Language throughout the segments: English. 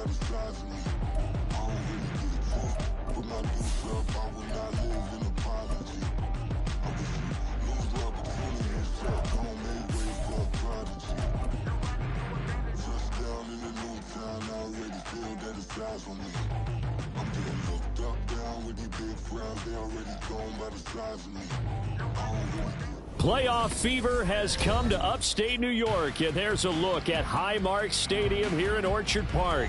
by the size of me. I don't really give a fuck. Put my deuce up, I will not live in apology. I wish you lose my opportunity and shot. Don't make way for a prodigy. Touchdown in the new town, I already feel that it's eyes on me. I'm getting looked up, down with these big frowns, they already gone by the size of me. I don't really give. Playoff fever has come to upstate New York, and there's a look at Highmark Stadium here in Orchard Park.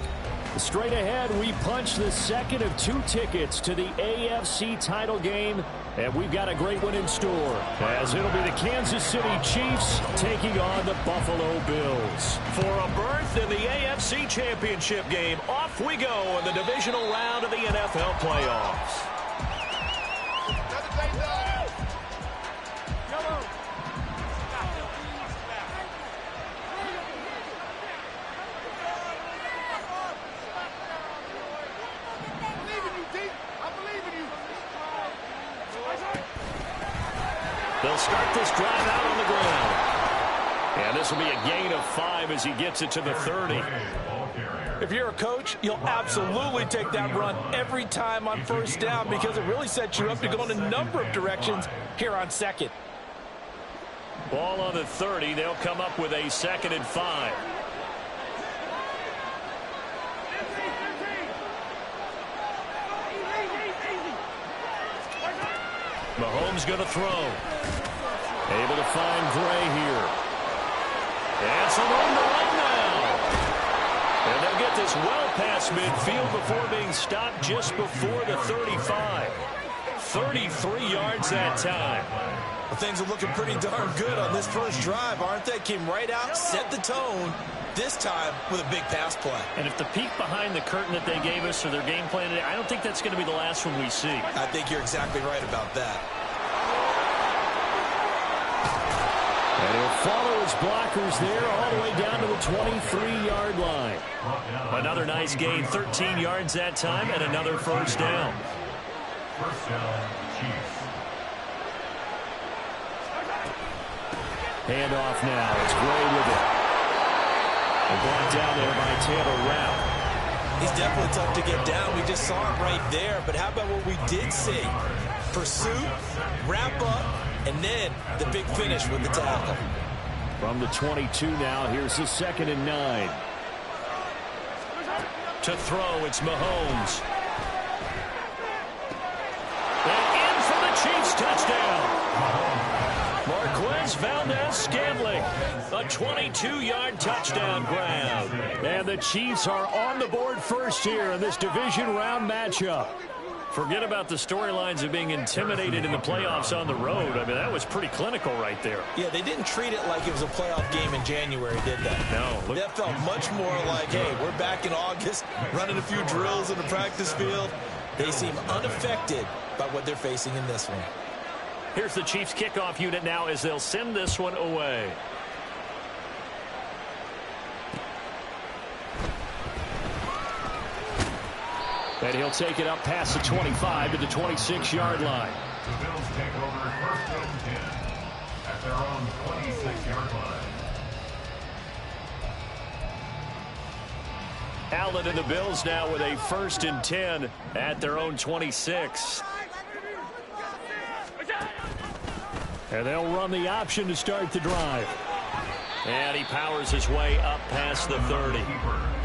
Straight ahead, we punch the second of 2 tickets to the AFC title game, and we've got a great one in store, as it'll be the Kansas City Chiefs taking on the Buffalo Bills. For a berth in the AFC Championship game, off we go in the divisional round of the NFL playoffs. They'll start this drive out on the ground. And this will be a gain of 5 as he gets it to the 30. If you're a coach, you'll absolutely take that run every time on first down because it really sets you up to go in a number of directions here on second. Ball on the 30. They'll come up with a 2nd and 5. Mahomes going to throw. Able to find Gray here. And some room to run now. And they'll get this well past midfield before being stopped just before the 35. 33 yards that time. Well, things are looking pretty darn good on this first drive, aren't they? Came right out, set the tone, this time with a big pass play. And if the peek behind the curtain that they gave us or their game plan today, I don't think that's going to be the last one we see. I think you're exactly right about that. And he'll follow his blockers there all the way down to the 23-yard line. Another nice gain, 13 yards that time, and another first down. First down, Chiefs. Handoff now. It's Gray with it. And brought down there by Taylor Rapp. He's definitely tough to get down. We just saw it right there. But how about what we did see? Pursuit, wrap up, and then the big finish with the tackle. From the 22 now, here's the 2nd and 9. To throw, it's Mahomes. And in for the Chiefs touchdown. Marquez Valdez-Scantling, a 22-yard touchdown grab. And the Chiefs are on the board first here in this division round matchup. Forget about the storylines of being intimidated in the playoffs on the road. I mean, that was pretty clinical right there. Yeah, they didn't treat it like it was a playoff game in January, did they? No. That felt much more like, hey, we're back in August, running a few drills in the practice field. They seem unaffected by what they're facing in this one. Here's the Chiefs kickoff unit now as they'll send this one away. And he'll take it up past the 25 to the 26-yard line. The Bills take over 1st and 10 at their own 26-yard line. Allen and the Bills now with a 1st and 10 at their own 26. And they'll run the option to start the drive. And he powers his way up past the 30.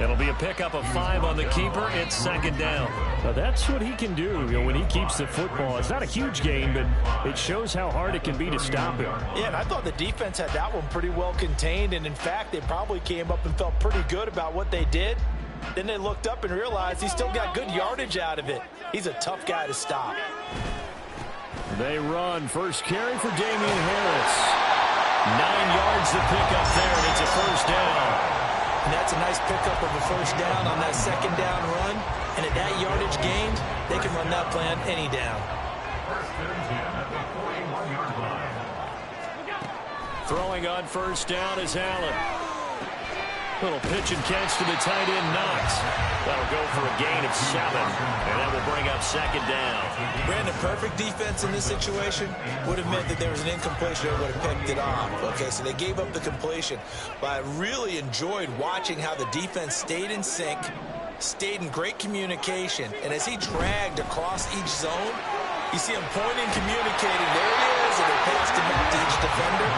It'll be a pickup of 5 on the keeper. It's 2nd down. Now that's what he can do, when he keeps the football. It's not a huge gain, but it shows how hard it can be to stop him. Yeah, and I thought the defense had that one pretty well contained. And, in fact, they probably came up and felt pretty good about what they did. Then they looked up and realized he still got good yardage out of it. He's a tough guy to stop. They run. First carry for Damian Harris. 9 yards to pick up there, and it's a first down. And that's a nice pickup of a first down on that 2nd down run. And at that yardage gained, they can run that plan any down. 1st and 10 at the 41-yard line. Throwing on first down is Allen. Little pitch and catch to the tight end, Knox. That'll go for a gain of 7, and that will bring up 2nd down. Brandon, perfect defense in this situation would have meant that there was an incompletion that would have picked it off. Okay, so they gave up the completion. But I really enjoyed watching how the defense stayed in sync, stayed in great communication, and as he dragged across each zone, you see him pointing, communicating. There he is, and they passed him out to each defender.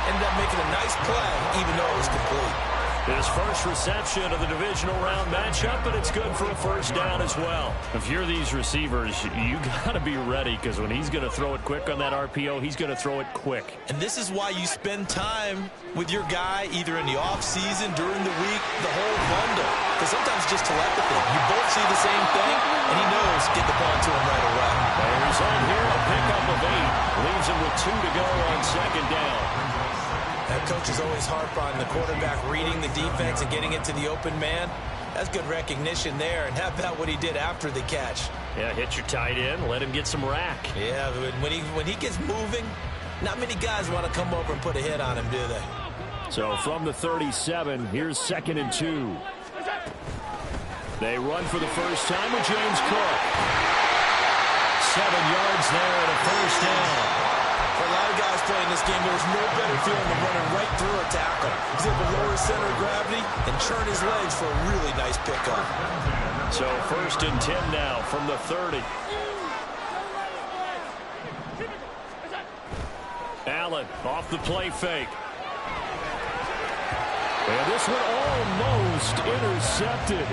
Ended up making a nice play, even though it was complete. His first reception of the divisional round matchup, but it's good for a first down as well. If you're these receivers, you got to be ready, because when he's going to throw it quick on that RPO, he's going to throw it quick. And this is why you spend time with your guy either in the offseason, during the week, the whole bundle. Because sometimes just telepathy. You both see the same thing, and he knows get the ball to him right away. There's on here a pickup of 8. Leaves him with 2 to go on second down. That coach is always harp on the quarterback reading the defense and getting it to the open man. That's good recognition there. And how about what he did after the catch? Yeah, hit your tight end, let him get some rack. Yeah, when he gets moving, not many guys want to come over and put a hit on him, do they? So from the 37, here's 2nd and 2. They run for the first time with James Cook. 7 yards there and a first down. For a lot of guys playing this game, there's no better feeling than running right through a tackle. He's able to lower his center of gravity and churn his legs for a really nice pickup. So 1st and 10 now from the 30. Allen off the play fake. And this one almost intercepted.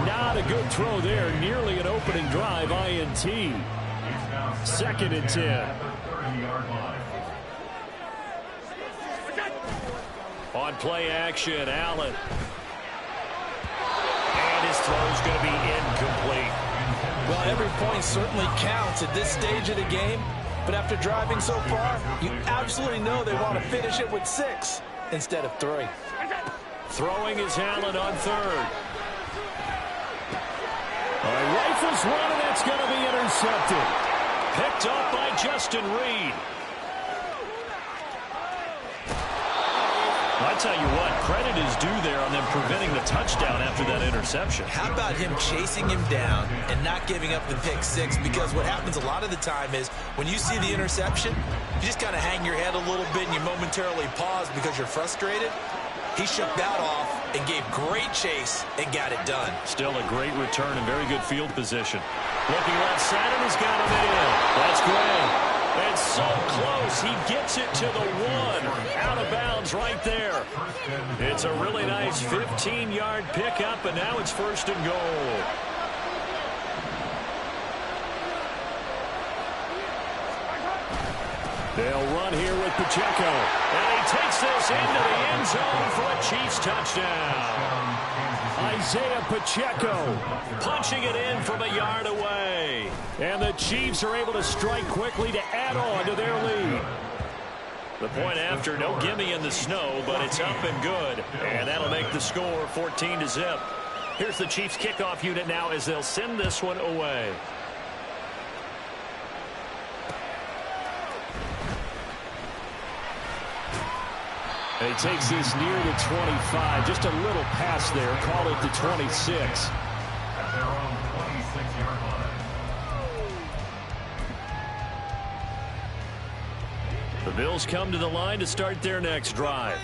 Not a good throw there. Nearly an opening drive, INT. 2nd and 10. On play action, Allen. And his throw's going to be incomplete. Well, every point certainly counts at this stage of the game. But after driving so far, you absolutely know they want to finish it with 6 instead of 3. Throwing is Allen on 3rd. Rifles one, and that's going to be intercepted. Picked up by Justin Reed. I tell you what, credit is due there on them preventing the touchdown after that interception. How about him chasing him down and not giving up the pick 6? Because what happens a lot of the time is when you see the interception, you just kind of hang your head a little bit and you momentarily pause because you're frustrated. He shook that off and gave great chase and got it done. Still a great return and very good field position. Looking left side, and he's got him in. That's great. And so close, he gets it to the 1. Out of bounds right there. It's a really nice 15-yard pickup, and now it's 1st and goal. They'll run here with Pacheco. And he takes this into the end zone for a Chiefs touchdown. Isaiah Pacheco punching it in from a yard away. And the Chiefs are able to strike quickly to add on to their lead. The point after, no gimme in the snow, but it's up and good. And that'll make the score 14-0. Here's the Chiefs kickoff unit now as they'll send this one away. And he takes this near the 25. Just a little pass there. Call it the 26. At their own 26-yard line. The Bills come to the line to start their next drive.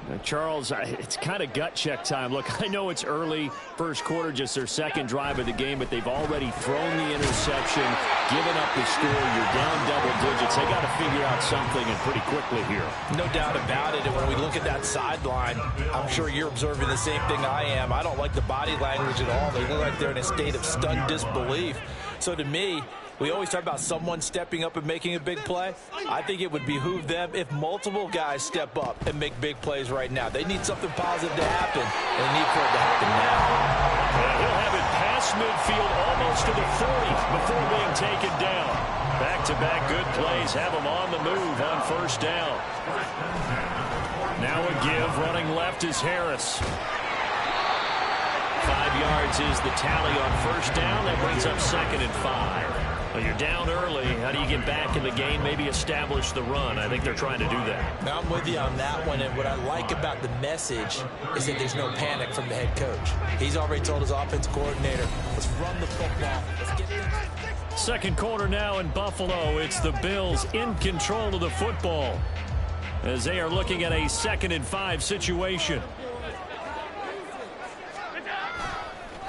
Now, Charles, it's kind of gut check time. Look, I know it's early, first quarter, just their 2nd drive of the game, but they've already thrown the interception, given up the score. You're down double digits. They got to figure out something, and pretty quickly here. No doubt about it. And when we look at that sideline, I'm sure you're observing the same thing I am. I don't like the body language at all. They look like they're in a state of stunned disbelief. So to me, we always talk about someone stepping up and making a big play. I think it would behoove them if multiple guys step up and make big plays right now. They need something positive to happen, and they need for it to happen now. And he'll have it past midfield almost to the 40 before being taken down. Back-to-back good plays have him on the move on 1st down. Now a give. Running left is Harris. 5 yards is the tally on 1st down. That brings up 2nd and 5. Well, you're down early. How do you get back in the game, maybe establish the run? I think they're trying to do that. Now, I'm with you on that one, and what I like about the message is that there's no panic from the head coach. He's already told his offensive coordinator, let's run the football. Let's get it. Second quarter now in Buffalo. It's the Bills in control of the football as they are looking at a 2nd and 5 situation.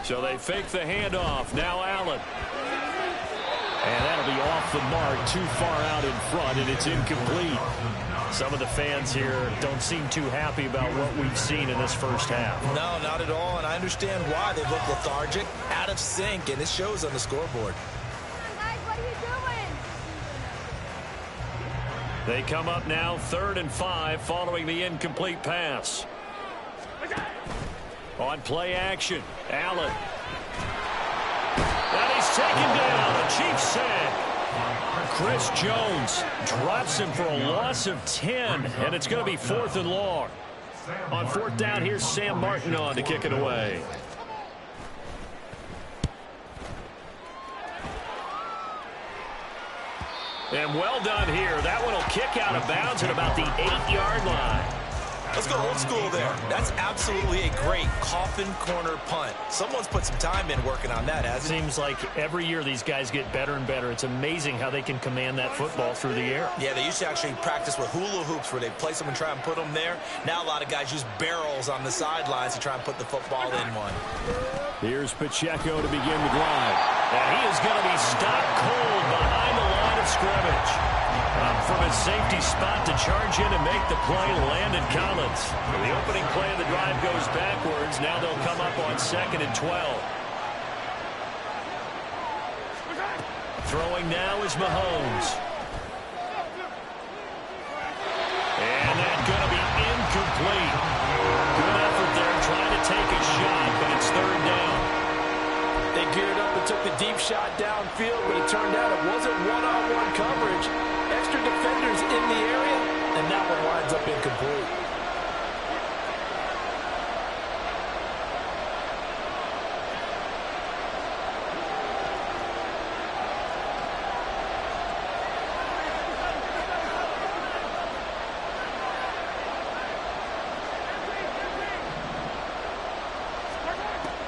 So they fake the handoff. Now Allen. And that'll be off the mark, too far out in front, and it's incomplete. Some of the fans here don't seem too happy about what we've seen in this first half. No, not at all, and I understand why. They look lethargic, out of sync, and it shows on the scoreboard. Guys, what are you doing? They come up now 3rd and 5 following the incomplete pass. On play action, Allen. And he's taken down. A Chiefs sack. Chris Jones drops him for a loss of 10, and it's going to be 4th and long. On 4th down, here's Sam Martin on to kick it away. And well done here. That one will kick out of bounds at about the 8-yard line. Let's go old school there. That's absolutely a great coffin corner punt. Someone's put some time in working on that, hasn't it? Seems like every year these guys get better and better. It's amazing how they can command that football through the air. Yeah, they used to actually practice with hula hoops where they place them and try and put them there. Now a lot of guys use barrels on the sidelines to try and put the football in one. Here's Pacheco to begin the drive. And he is going to be stopped cold behind the line of scrimmage. From his safety spot to charge in and make the play, Landon Collins. The opening play of the drive goes backwards. Now they'll come up on 2nd and 12. Throwing now is Mahomes. And that's going to be incomplete. Good effort there trying to take a shot, but it's 3rd down. They geared up and took the deep shot downfield, but it turned out it wasn't one-on-one coverage. Extra defenders in the area, and that one winds up incomplete.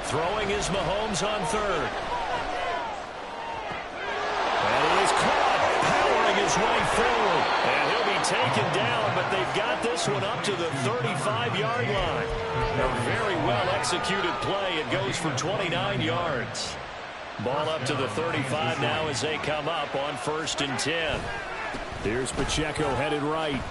Throwing is Mahomes on 3rd. And he is caught, powering his way forward. And he'll be taken down, but they've got this one up to the 35-yard line. A very well-executed play. It goes for 29 yards. Ball up to the 35 now as they come up on 1st and 10. Here's Pacheco headed right.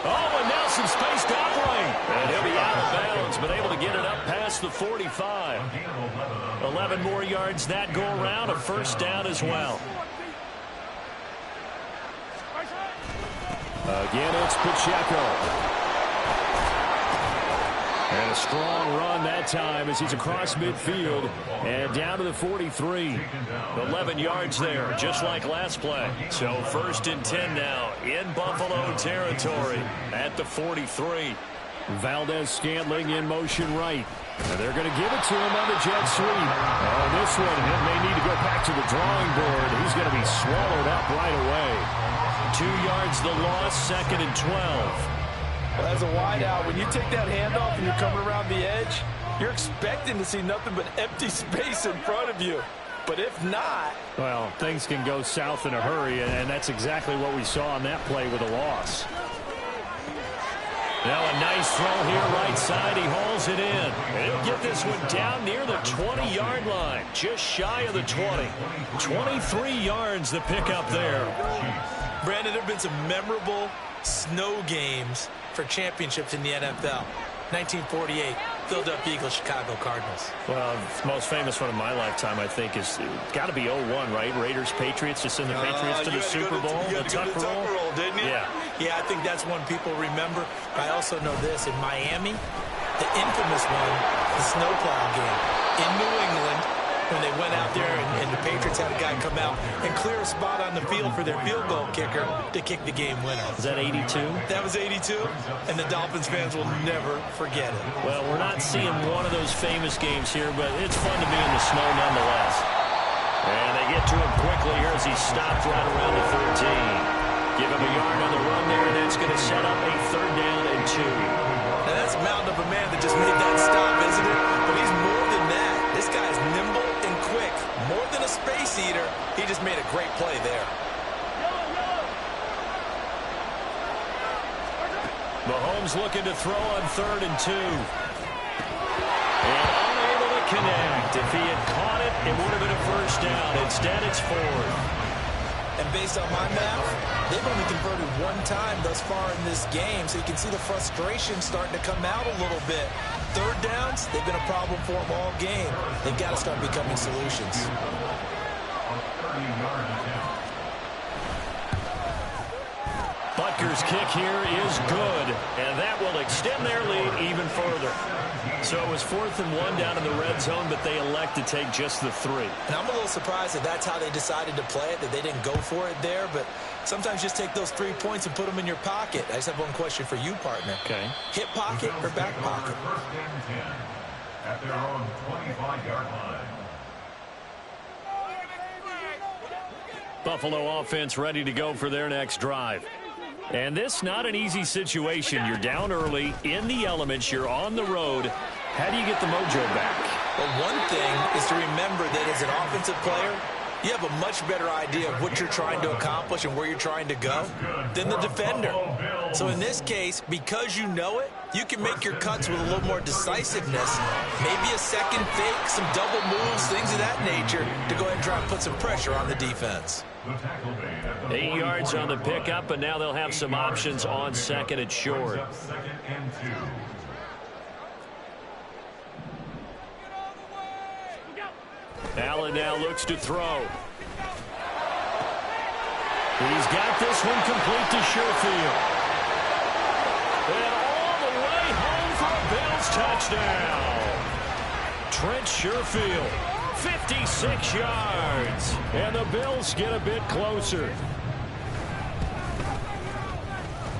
Oh, and now some space to operate. And he'll be out of bounds, but able to get it up past the 45. 11 more yards that go around, a 1st down as well. Again, it's Pacheco. And a strong run that time as he's across midfield and down to the 43. 11 yards there, just like last play. So 1st and 10 now in Buffalo territory at the 43. Valdez-Scantling in motion right. And they're going to give it to him on the jet sweep. Oh, this one, it may need to go back to the drawing board. He's going to be swallowed up right away. 2 yards the loss, 2nd and 12. Well, as a wideout, when you take that handoff and you're coming around the edge, you're expecting to see nothing but empty space in front of you. But if not... Well, things can go south in a hurry, and that's exactly what we saw on that play with a loss. Now a nice throw here right side. He hauls it in. And he'll get this one down near the 20-yard line, just shy of the 20. 23 yards the pickup there. Brandon, there have been some memorable snow games for championships in the NFL. 1948, Philadelphia Eagles, Chicago Cardinals. Well, the most famous one of my lifetime, I think, is got to be 01, right? Raiders, Patriots, to send the Patriots to the Super Bowl. You had to go to the Tuck roll, didn't you? Yeah. Yeah, I think that's one people remember. I also know this. In Miami, the infamous one, the snowplow game. In New England, when they went out there and the Patriots had a guy come out and clear a spot on the field for their field goal kicker to kick the game winner. Was that 82? That was 82, and the Dolphins fans will never forget it. Well, we're not seeing one of those famous games here, but it's fun to be in the snow nonetheless. And they get to him quickly here as he stopped right around the 13. Give him a yard on the run there, and that's going to set up a 3rd down and 2. Now, that's a mountain of a man that just made that stop, isn't it? But he's more than that. This guy's nimble and quick. More than a space eater, he just made a great play there. Mahomes looking to throw on 3rd and 2. And unable to connect. If he had caught it, it would have been a first down. Instead, it's fourth. And based on my math, they've only converted one time thus far in this game, so you can see the frustration starting to come out a little bit. Third downs, they've been a problem for them all game. They've got to start becoming solutions. Butker's kick here is good, and that will extend their lead even further. So it was 4th and 1 down in the red zone, but they elect to take just the 3. And I'm a little surprised that that's how they decided to play it, that they didn't go for it there, but sometimes just take those 3 points and put them in your pocket. I just have one question for you, partner. Okay. Hip pocket or back pocket? First and 10 at their own 25-yard line. Buffalo offense ready to go for their next drive. And this not an easy situation. You're down early, in the elements, you're on the road. How do you get the mojo back? Well, one thing is to remember that as an offensive player, you have a much better idea of what you're trying to accomplish and where you're trying to go than the defender. So in this case, because you know it, you can make your cuts with a little more decisiveness, maybe a second fake, some double moves, things of that nature, to go ahead and try and put some pressure on the defense. 8 yards on the pickup, and now they'll have some options on second and short. Allen now looks to throw. He's got this one complete to Sherfield. And all the way home for a Bills touchdown. Trent Sherfield, 56 yards. And the Bills get a bit closer.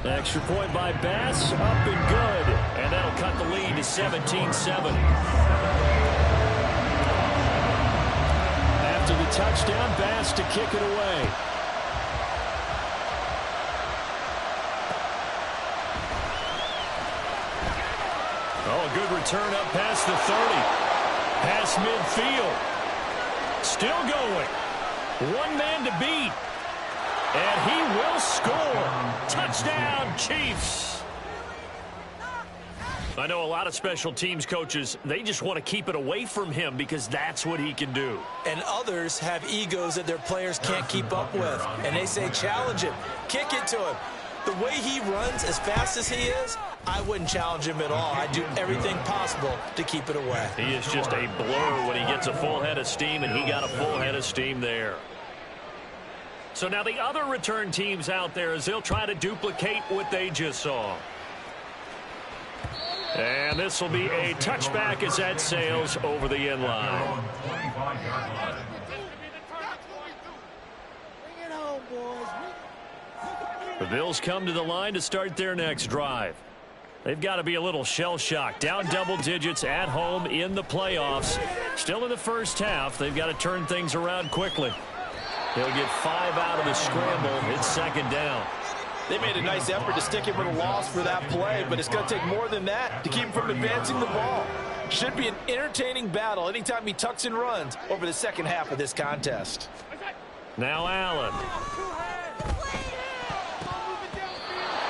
Extra point by Bass, up and good. And that'll cut the lead to 17-7. After the touchdown, Bass to kick it away. Oh, good return up past the 30. Past midfield. Still going. One man to beat. And he will score. Touchdown, Chiefs. I know a lot of special teams coaches, they just want to keep it away from him because that's what he can do. And others have egos that their players can't keep up with. And they say, challenge him. Kick it to him. The way he runs as fast as he is, I wouldn't challenge him at all. I'd do everything possible to keep it away. He is just a blur when he gets a full head of steam, and he got a full head of steam there. So now the other return teams out there as they'll try to duplicate what they just saw. And this will be a touchback as that sails over the end line. The Bills come to the line to start their next drive. They've got to be a little shell-shocked. Down double digits at home in the playoffs. Still in the first half. They've got to turn things around quickly. They'll get 5 out of the scramble. It's second down. They made a nice effort to stick him with a loss for that play, but it's going to take more than that to keep him from advancing the ball. Should be an entertaining battle anytime he tucks and runs over the second half of this contest. Now Allen.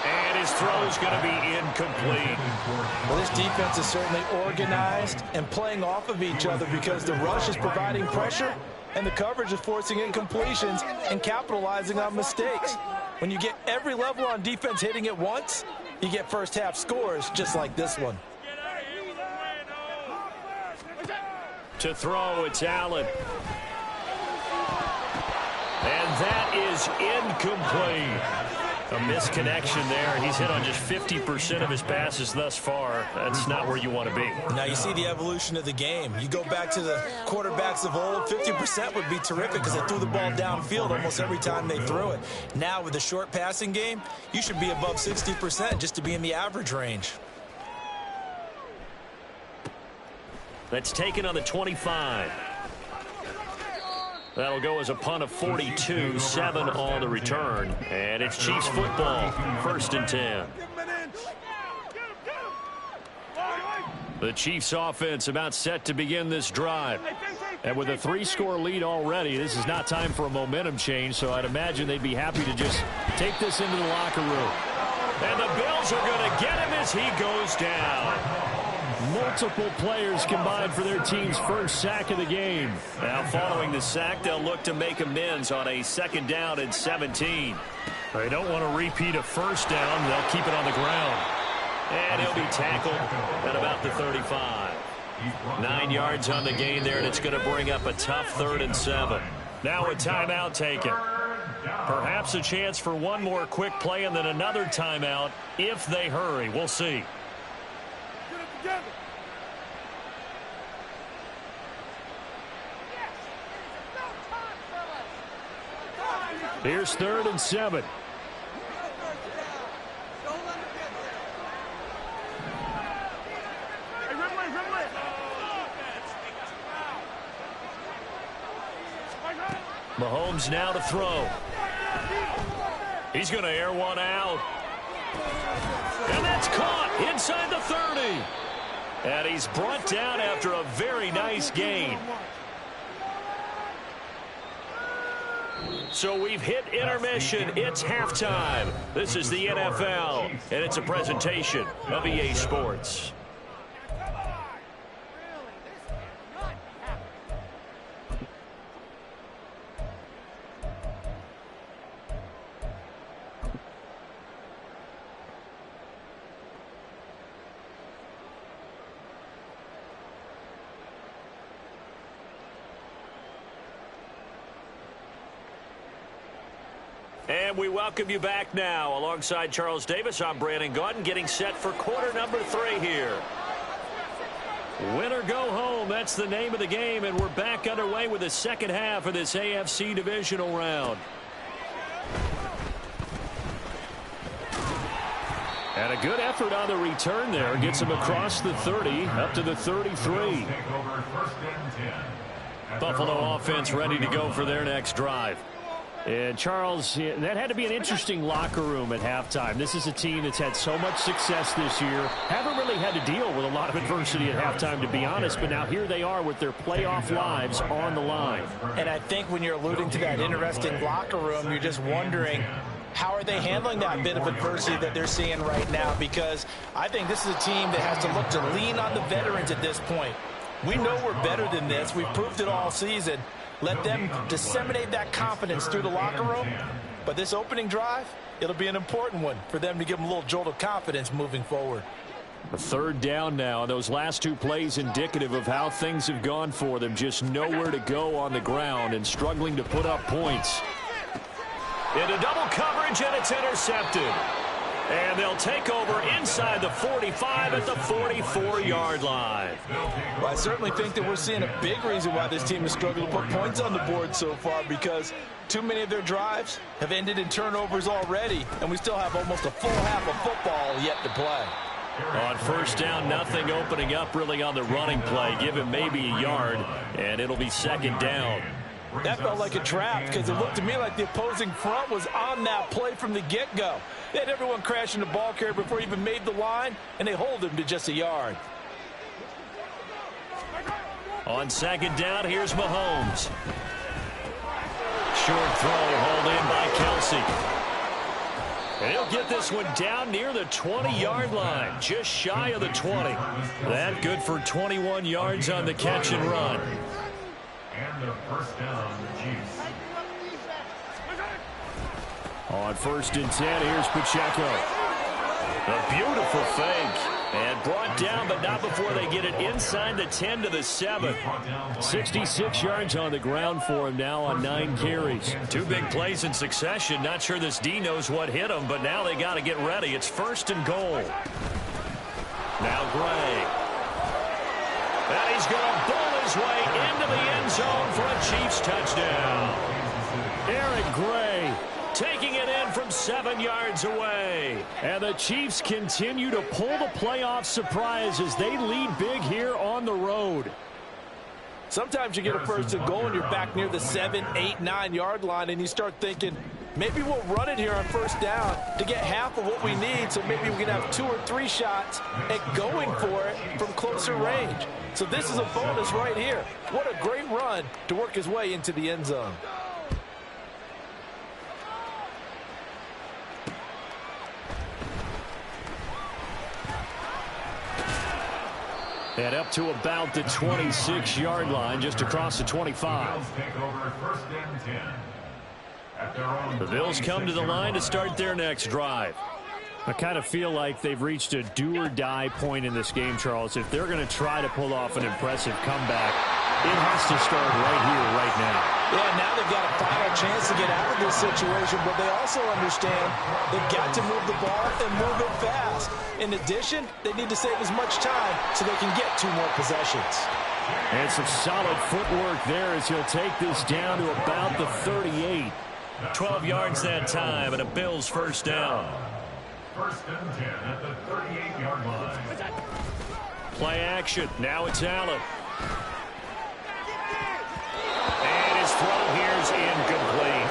And his throw is going to be incomplete. Well, this defense is certainly organized and playing off of each other because the rush is providing pressure and the coverage is forcing incompletions and capitalizing on mistakes. When you get every level on defense hitting at once, you get first half scores just like this one. To throw, it's Allen. And that is incomplete. A misconnection there. He's hit on just 50% of his passes thus far. That's not where you want to be. Now you see the evolution of the game. You go back to the quarterbacks of old, 50% would be terrific because they threw the ball downfield almost every time they threw it. Now with the short passing game, you should be above 60% just to be in the average range. That's taken on the 25. That'll go as a punt of 42, 7 on the return. And it's Chiefs football, 1st and 10. The Chiefs offense about set to begin this drive. And with a 3-score lead already, this is not time for a momentum change, so I'd imagine they'd be happy to just take this into the locker room. And the Bills are going to get him as he goes down. More multiple players combined for their team's first sack of the game. Now, following the sack, they'll look to make amends on a 2nd down and 17. They don't want to repeat a first down. They'll keep it on the ground. And he'll be tackled at about the 35. 9 yards on the gain there, and it's going to bring up a tough 3rd and 7. Now a timeout taken. Perhaps a chance for one more quick play and then another timeout if they hurry. We'll see. Here's 3rd and 7. Mahomes now to throw. He's going to air one out. And that's caught inside the 30. And he's brought down after a very nice gain. So we've hit intermission. It's halftime. This is the NFL, and it's a presentation of EA Sports. And we welcome you back now. Alongside Charles Davis, I'm Brandon Gaudin, getting set for quarter number 3 here. Win or go home, that's the name of the game, and we're back underway with the second half of this AFC Divisional round. And a good effort on the return there. Gets him across the 30, up to the 33. Buffalo offense ready to go for their next drive. And, Charles, that had to be an interesting locker room at halftime. This is a team that's had so much success this year. Haven't really had to deal with a lot of adversity at halftime, to be honest. But now here they are with their playoff lives on the line. And I think when you're alluding to that interesting locker room, you're just wondering, how are they handling that bit of adversity that they're seeing right now? Because I think this is a team that has to look to lean on the veterans at this point. We know we're better than this. We've proved it all season. Let them disseminate that confidence through the locker room. But this opening drive, it'll be an important one for them to give them a little jolt of confidence moving forward. A 3rd down now. Those last 2 plays indicative of how things have gone for them. Just nowhere to go on the ground and struggling to put up points. Into double coverage, and it's intercepted. And they'll take over inside the 45 at the 44-yard line. Well, I certainly think that we're seeing a big reason why this team has struggled to put points on the board so far, because too many of their drives have ended in turnovers already, and we still have almost a full half of football yet to play. On 1st down, nothing opening up really on the running play. Give him maybe a yard, and it'll be 2nd down. That felt like a trap because it looked to me like the opposing front was on that play from the get-go. They had everyone crashing the ball carrier before he even made the line, and they hold him to just a yard. On 2nd down, here's Mahomes. Short throw, hauled in by Kelsey. And he'll get this one down near the 20-yard line, just shy of the 20. That good for 21 yards on the catch and run. And the 1st down, the Chiefs. On 1st and 10, here's Pacheco. A beautiful fake. And brought down, but not before they get it inside the 10 to the 7. 66 yards on the ground for him now on 9 carries. 2 big plays in succession. Not sure this D knows what hit him, but now they got to get ready. It's 1st and goal. Now Gray. And he's going to bowl his way into the end zone for a Chiefs touchdown. Eric Gray taking it in from 7 yards away. And the Chiefs continue to pull the playoff surprise as they lead big here on the road. Sometimes you get a 1st and goal and you're back near the 7, 8, 9 yard line, and you start thinking, maybe we'll run it here on 1st down to get half of what we need, so maybe we can have 2 or 3 shots at going for it from closer range. So this is a bonus right here. What a great run to work his way into the end zone. And up to about the 26-yard line, just across the 25. The Bills come to the line to start their next drive. I kind of feel like they've reached a do-or-die point in this game, Charles. If they're going to try to pull off an impressive comeback, it has to start right here, right now. Yeah, now they've got a final chance to get out of this situation, but they also understand they've got to move the ball and move it fast. In addition, they need to save as much time so they can get 2 more possessions. And some solid footwork there as he'll take this down to about the 38. 12 yards that time, and a Bills first down. First and 10 at the 38-yard line. Play action. Now it's Allen. And his throw here's incomplete.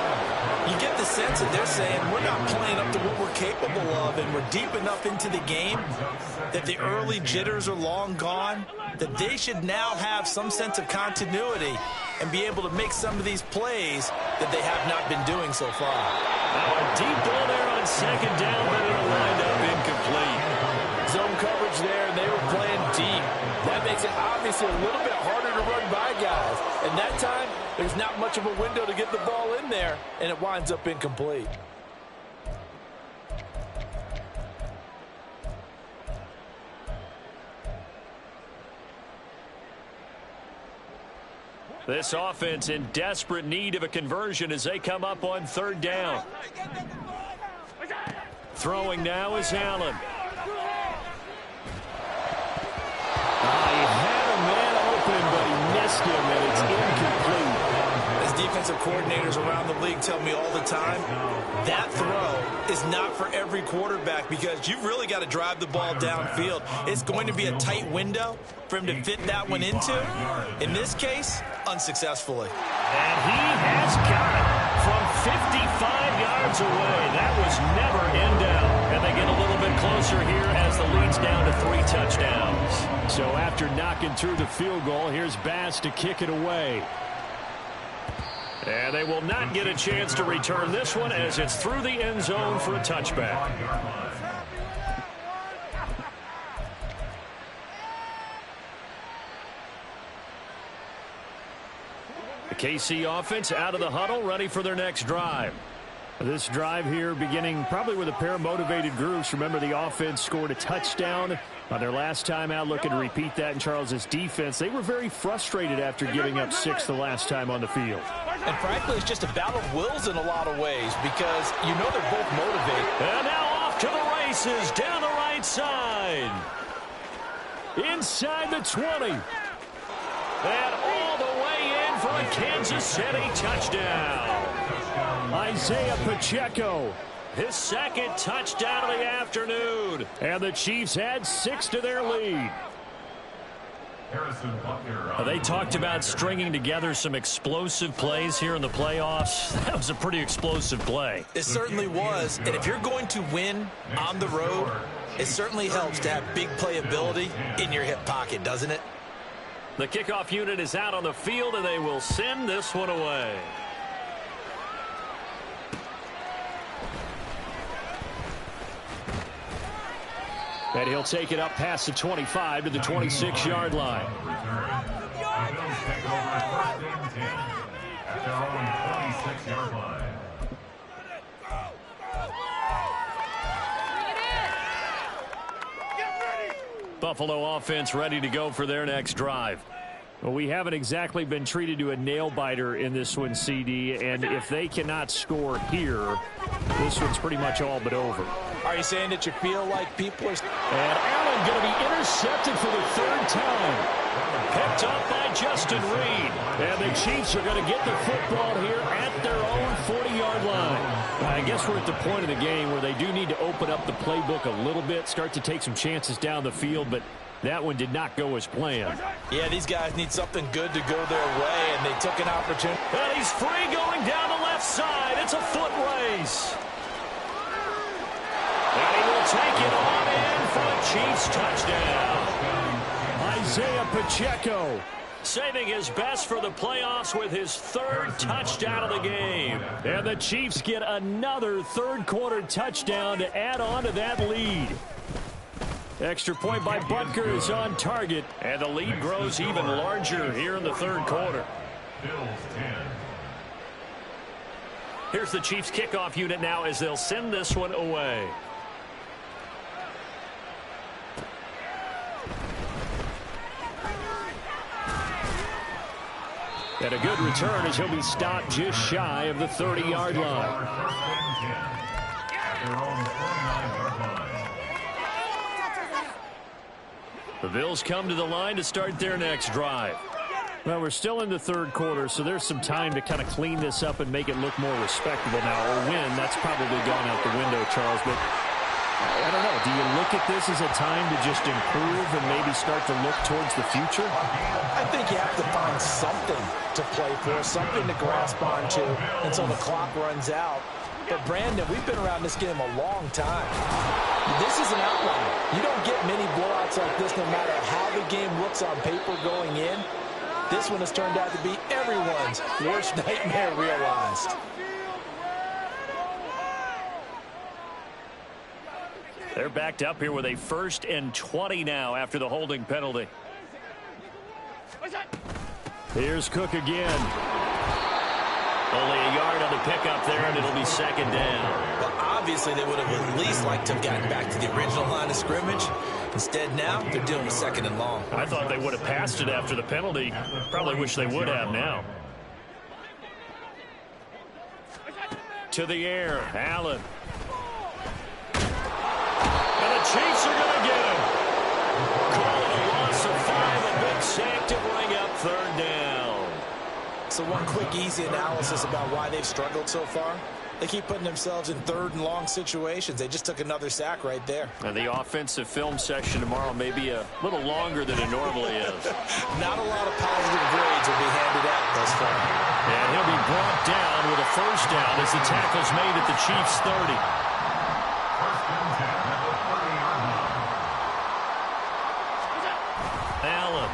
You get the sense that they're saying we're not playing up to what we're capable of, and we're deep enough into the game that the early jitters are long gone, that they should now have some sense of continuity and be able to make some of these plays that they have not been doing so far. Now a deep ball there on second down, but it'll wind up incomplete. Zone coverage there, and they were playing deep. That makes it obviously a little bit harder to run by guys. And that time, there's not much of a window to get the ball in there, and it winds up incomplete. This offense in desperate need of a conversion as they come up on third down. Throwing now is Allen. He had a man open, but he missed him, and it's incomplete. As defensive coordinators around the league tell me all the time, that throw is not for every quarterback because you've really got to drive the ball downfield. It's going to be a tight window for him to fit that one into. In this case, unsuccessfully. And he has got it from 55 yards away. That was never in doubt. And they get a little bit closer here as the lead's down to 3 touchdowns. So after knocking through the field goal, here's Bass to kick it away. And they will not get a chance to return this one as it's through the end zone for a touchback. The KC offense out of the huddle, ready for their next drive. This drive here beginning probably with a pair of motivated groups. Remember, the offense scored a touchdown on their last time out. Looking to repeat that in Charles's defense. They were very frustrated after giving up 6 the last time on the field. And frankly, it's just a battle of wills in a lot of ways because you know they're both motivated. And now off to the races down the right side. Inside the 20. And all the way in for a Kansas City touchdown. Isaiah Pacheco, his second touchdown of the afternoon. And the Chiefs add 6 to their lead. They talked about stringing together some explosive plays here in the playoffs. That was a pretty explosive play. It certainly was. And if you're going to win on the road, it certainly helps to have big playability in your hip pocket, doesn't it? The kickoff unit is out on the field, and they will send this one away. And he'll take it up past the 25 to the 26-yard line. Buffalo offense ready to go for their next drive. Well, we haven't exactly been treated to a nail-biter in this one, CD, and if they cannot score here, this one's pretty much all but over. Are you saying that you feel like people are... And Allen going to be intercepted for the 3rd time. Picked up by Justin Reed. And the Chiefs are going to get the football here at their own 40-yard line. I guess we're at the point of the game where they do need to open up the playbook a little bit, start to take some chances down the field, but that one did not go as planned. Yeah, these guys need something good to go their way, and they took an opportunity. And he's free going down the left side. It's a foot race. And he will take it on in for a Chiefs touchdown. Isaiah Pacheco saving his best for the playoffs with his 3rd touchdown of the game. And the Chiefs get another 3rd quarter touchdown to add on to that lead. Extra point by Butker is on target. And the lead grows even larger here in the third quarter. Bills 10. Here's the Chiefs kickoff unit now as they'll send this one away. And a good return as he'll be stopped just shy of the 30-yard line. First and 10 at their own 49-yard line. The Bills come to the line to start their next drive. Well, we're still in the third quarter, so there's some time to kind of clean this up and make it look more respectable now. Or win, that's probably gone out the window, Charles. But I don't know. Do you look at this as a time to just improve and maybe start to look towards the future? I think you have to find something to play for, something to grasp onto until the clock runs out. But, Brandon, we've been around this game a long time. This is an outlier. You don't get many blowouts like this no matter how the game looks on paper going in. This one has turned out to be everyone's worst nightmare realized. They're backed up here with a 1st and 20 now after the holding penalty. Here's Cook again. Only a yard on the pickup there, and it'll be 2nd down. Well, obviously they would have at least liked to have gotten back to the original line of scrimmage. Instead, now they're dealing with 2nd and long. I thought they would have passed it after the penalty. Probably wish they would have now. To the air, Allen. And the Chiefs are going to get him. Call it a loss of 5, a big sack to bring up 3rd down. So one quick, easy analysis about why they've struggled so far. They keep putting themselves in 3rd and long situations. They just took another sack right there. And the offensive film session tomorrow may be a little longer than it normally is. Not a lot of positive grades will be handed out thus far. And he'll be brought down with a 1st down as the tackle's made at the Chiefs' 30. First and 10 at the 30-yard line. Allen.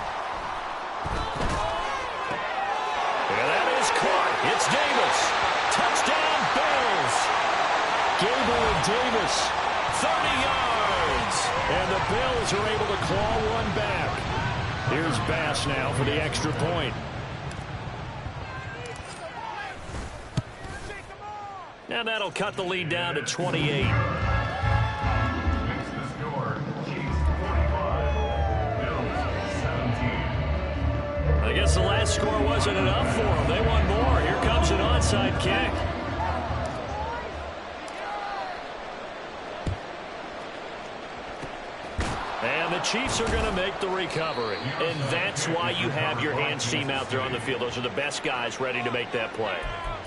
And that is caught. It's Davis. Touchdown, Bills. Gabriel Davis, 30 yards. And the Bills are able to claw one back. Here's Bass now for the extra point. And that'll cut the lead down to 28. Makes the score Chiefs 45, Bills 17. I guess the last score wasn't enough for them. They want more. Here comes an onside kick. And the Chiefs are going to make the recovery. And that's why you have your hands team out there on the field. Those are the best guys ready to make that play.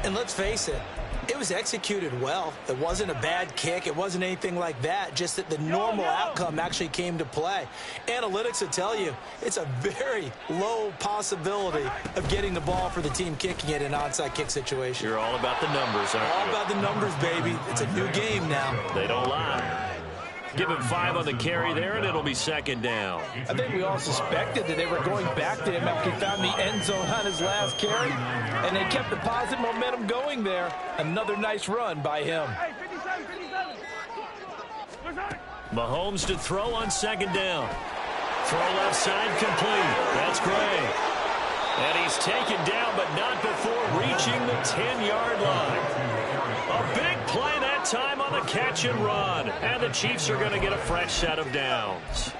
And let's face it, it was executed well. It wasn't a bad kick. It wasn't anything like that. Just that the normal outcome actually came to play. Analytics will tell you it's a very low possibility of getting the ball for the team kicking it in an onside kick situation. You're all about the numbers, aren't you? All about the numbers, baby. It's a new game now. They don't lie. Give him 5 on the carry there, and it'll be 2nd down. I think we all suspected that they were going back to him after he found the end zone on his last carry, and they kept the positive momentum going there. Another nice run by him. Mahomes to throw on 2nd down. Throw left side complete. That's Gray. And he's taken down, but not before reaching the 10-yard line. A big play that time on the catch and run. And the Chiefs are going to get a fresh set of downs.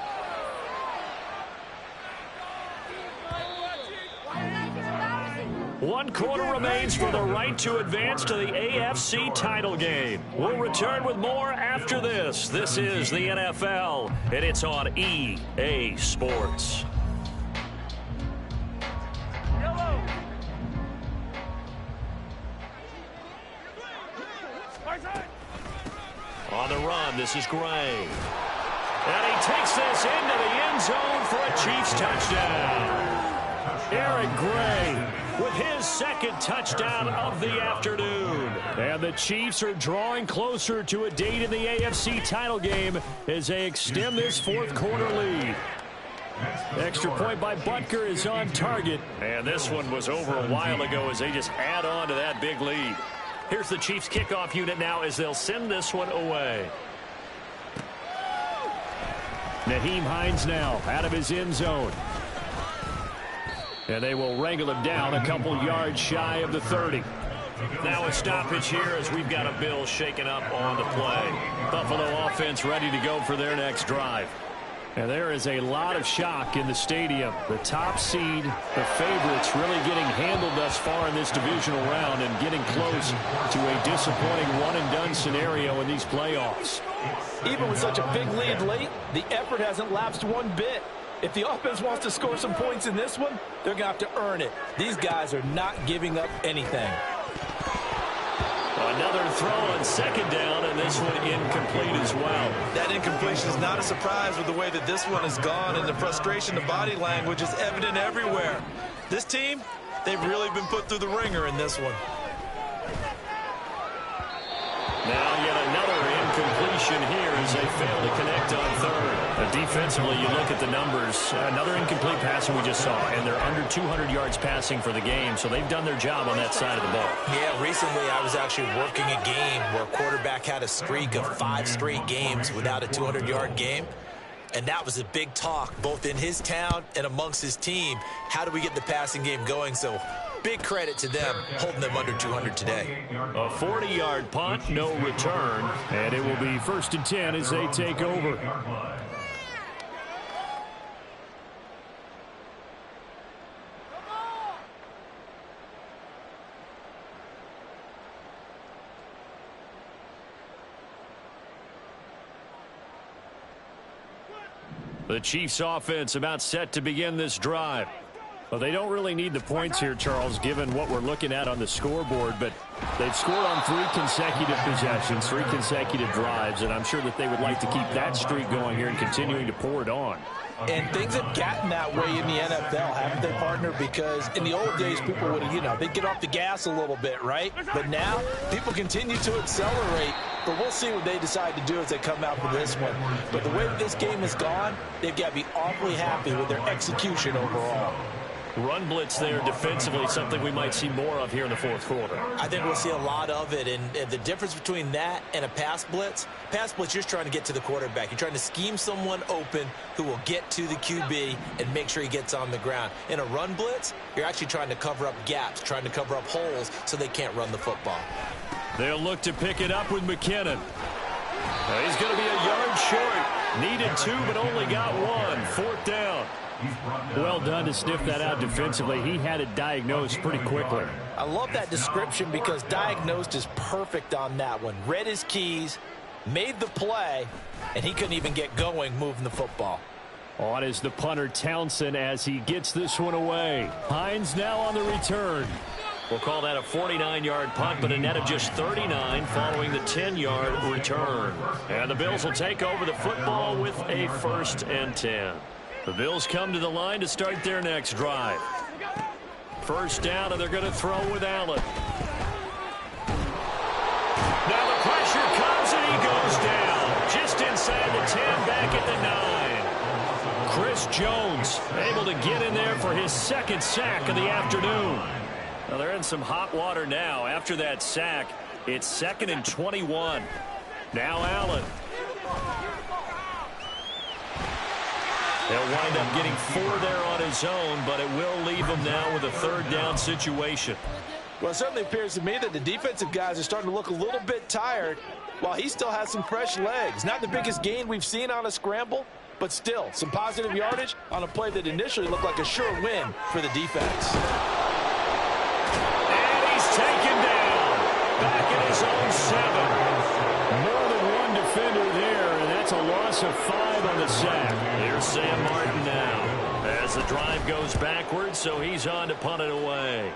One quarter remains for the right to advance to the AFC title game. We'll return with more after this. This is the NFL, and it's on EA Sports. On the run, this is Gray. And he takes this into the end zone for a Chiefs touchdown. Eric Gray with his 2nd touchdown of the afternoon. And the Chiefs are drawing closer to a date in the AFC title game as they extend this 4th quarter lead. Extra point by Butker is on target. And this one was over a while ago as they just add on to that big lead. Here's the Chiefs kickoff unit now as they'll send this one away. Naheem Hines now out of his end zone. And they will wrangle him down a couple yards shy of the 30. Now a stoppage here as we've got a Bill shaken up on the play. Buffalo offense ready to go for their next drive. And there is a lot of shock in the stadium. The top seed, the favorites, really getting handled thus far in this divisional round and getting close to a disappointing one-and-done scenario in these playoffs. Even with such a big lead late, the effort hasn't lapsed one bit. If the offense wants to score some points in this one, they're going to have to earn it. These guys are not giving up anything. Another throw on second down, and this one incomplete as well. That incompletion is not a surprise with the way that this one has gone, and the frustration, the body language is evident everywhere. This team, they've really been put through the ringer in this one. Now yet another incompletion here as they fail to connect on third. Defensively, you look at the numbers. Another incomplete pass we just saw, and they're under 200 yards passing for the game, so they've done their job on that side of the ball. Yeah, recently I was actually working a game where a quarterback had a streak of 5 straight games without a 200-yard game. And that was a big talk, both in his town and amongst his team. How do we get the passing game going? So big credit to them holding them under 200 today. A 40-yard punt, no return, and it will be 1st and 10 as they take over. The Chiefs offense about set to begin this drive. Well, they don't really need the points here, Charles, given what we're looking at on the scoreboard, but they've scored on 3 consecutive possessions, 3 consecutive drives, and I'm sure that they would like to keep that streak going here and continuing to pour it on. And things have gotten that way in the NFL, haven't they, partner? Because in the old days, people would, they'd get off the gas a little bit, right? But now, people continue to accelerate. But we'll see what they decide to do as they come out for this one. But the way that this game has gone, they've got to be awfully happy with their execution overall. Run blitz there defensively, something we might see more of here in the 4th quarter. I think we'll see a lot of it, and the difference between that and a pass blitz, you're just trying to get to the quarterback. You're trying to scheme someone open who will get to the QB and make sure he gets on the ground. In a run blitz, you're actually trying to cover up gaps, trying to cover up holes so they can't run the football. They'll look to pick it up with McKinnon. He's going to be a yard short. Needed 2, but only got 1. 4th down. Well done to sniff that out defensively. He had it diagnosed pretty quickly. I love that description because diagnosed is perfect on that one. Read his keys, made the play, and he couldn't even get going moving the football. On is the punter Townsend as he gets this one away. Hines now on the return. We'll call that a 49-yard punt, but a net of just 39 following the 10-yard return. And the Bills will take over the football with a 1st and 10. The Bills come to the line to start their next drive. 1st down, and they're going to throw with Allen. Now the pressure comes, and he goes down. Just inside the 10, back at the 9. Chris Jones able to get in there for his 2nd sack of the afternoon. Well, they're in some hot water now. After that sack, it's 2nd and 21. Now Allen. He'll wind up getting 4 there on his own, but it will leave him now with a 3rd down situation. Well, it certainly appears to me that the defensive guys are starting to look a little bit tired while he still has some fresh legs. Not the biggest gain we've seen on a scramble, but still some positive yardage on a play that initially looked like a sure win for the defense. And he's taken down. Back at his own 7. More than one defender there, and that's a loss of 5 on the sack. Here's Sam Martin now as the drive goes backwards, so he's on to punt it away.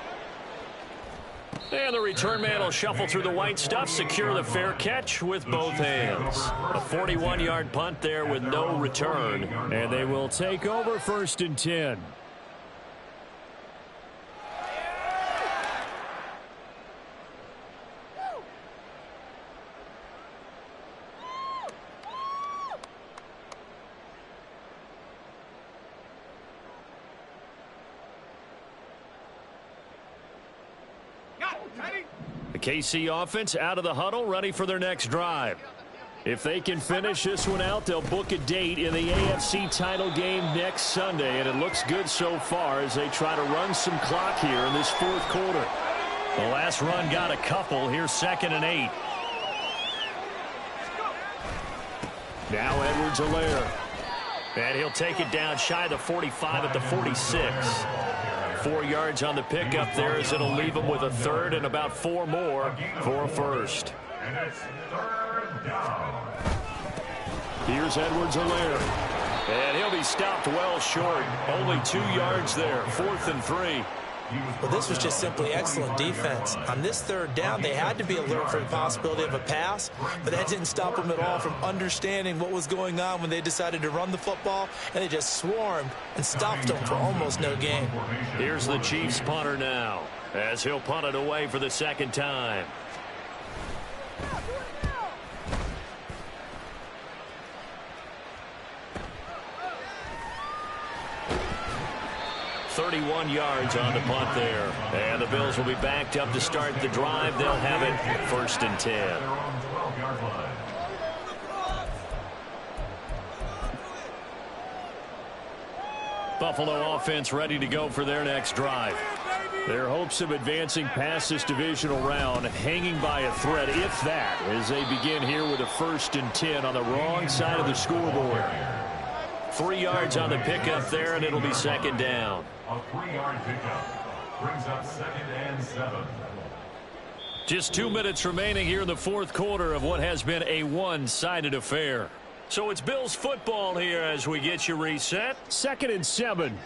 And the return man will shuffle through the white stuff, secure the fair catch with both hands. A 41-yard punt there with no return. And they will take over 1st and 10. The KC offense out of the huddle, ready for their next drive. If they can finish this one out, they'll book a date in the AFC title game next Sunday, and it looks good so far as they try to run some clock here in this fourth quarter. The last run got a couple. Here's 2nd and 8. Now Edwards-Helaire. And he'll take it down shy of the 45 at the 46. 4 yards on the pickup there as it'll leave him with a third and about 4 more for a first. And it's 3rd down. Here's Edwards-Helaire. And he'll be stopped well short. Only 2 yards there. 4th and 3. Well, this was just simply excellent defense. On this 3rd down, they had to be alert for the possibility of a pass, but that didn't stop them at all from understanding what was going on when they decided to run the football, and they just swarmed and stopped them for almost no gain. Here's the Chiefs punter now, as he'll punt it away for the 2nd time. .31 yards on the punt there. And the Bills will be backed up to start the drive. They'll have it 1st and 10. They're on the 12-yard line. Buffalo offense ready to go for their next drive. Their hopes of advancing past this divisional round hanging by a thread, if that, as they begin here with a 1st and 10 on the wrong side of the scoreboard. 3 yards on the pickup there, and it'll be 2nd down. A 3-yard pickup brings up 2nd and 7. Just 2 minutes remaining here in the fourth quarter of what has been a one-sided affair. So it's Bills football here as we get you reset. 2nd and 7.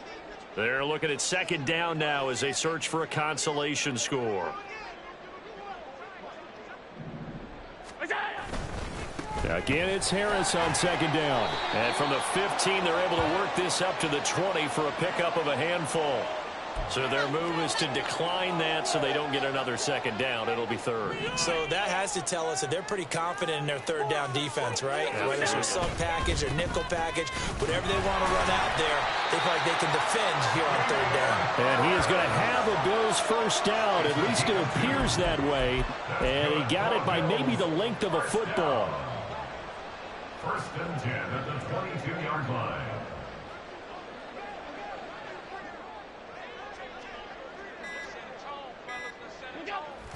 They're looking at 2nd down now as they search for a consolation score. Again, it's Harris on 2nd down. And from the 15, they're able to work this up to the 20 for a pickup of a handful. So their move is to decline that so they don't get another 2nd down. It'll be 3rd. So that has to tell us that they're pretty confident in their 3rd down defense, right? Whether it's a sub package or nickel package, whatever they want to run out there, they feel like they can defend here on 3rd down. And he is going to have a Bills 1st down. At least it appears that way. And he got it by maybe the length of a football. 1st and 10 at the 22-yard line.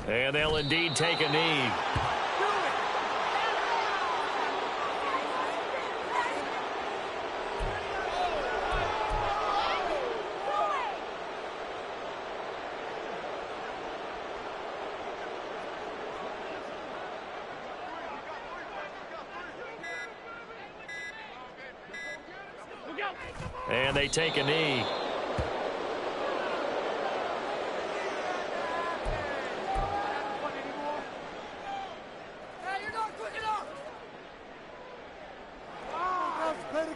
And they'll indeed take a knee. And they take a knee.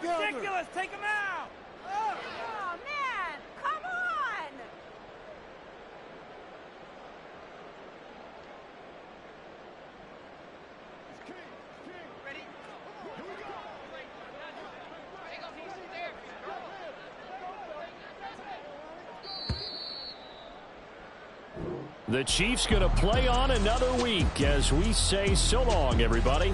Ridiculous! Take him out! Oh, man! Come on! Ready? Here we go! The Chiefs going to play on another week as we say so long, everybody.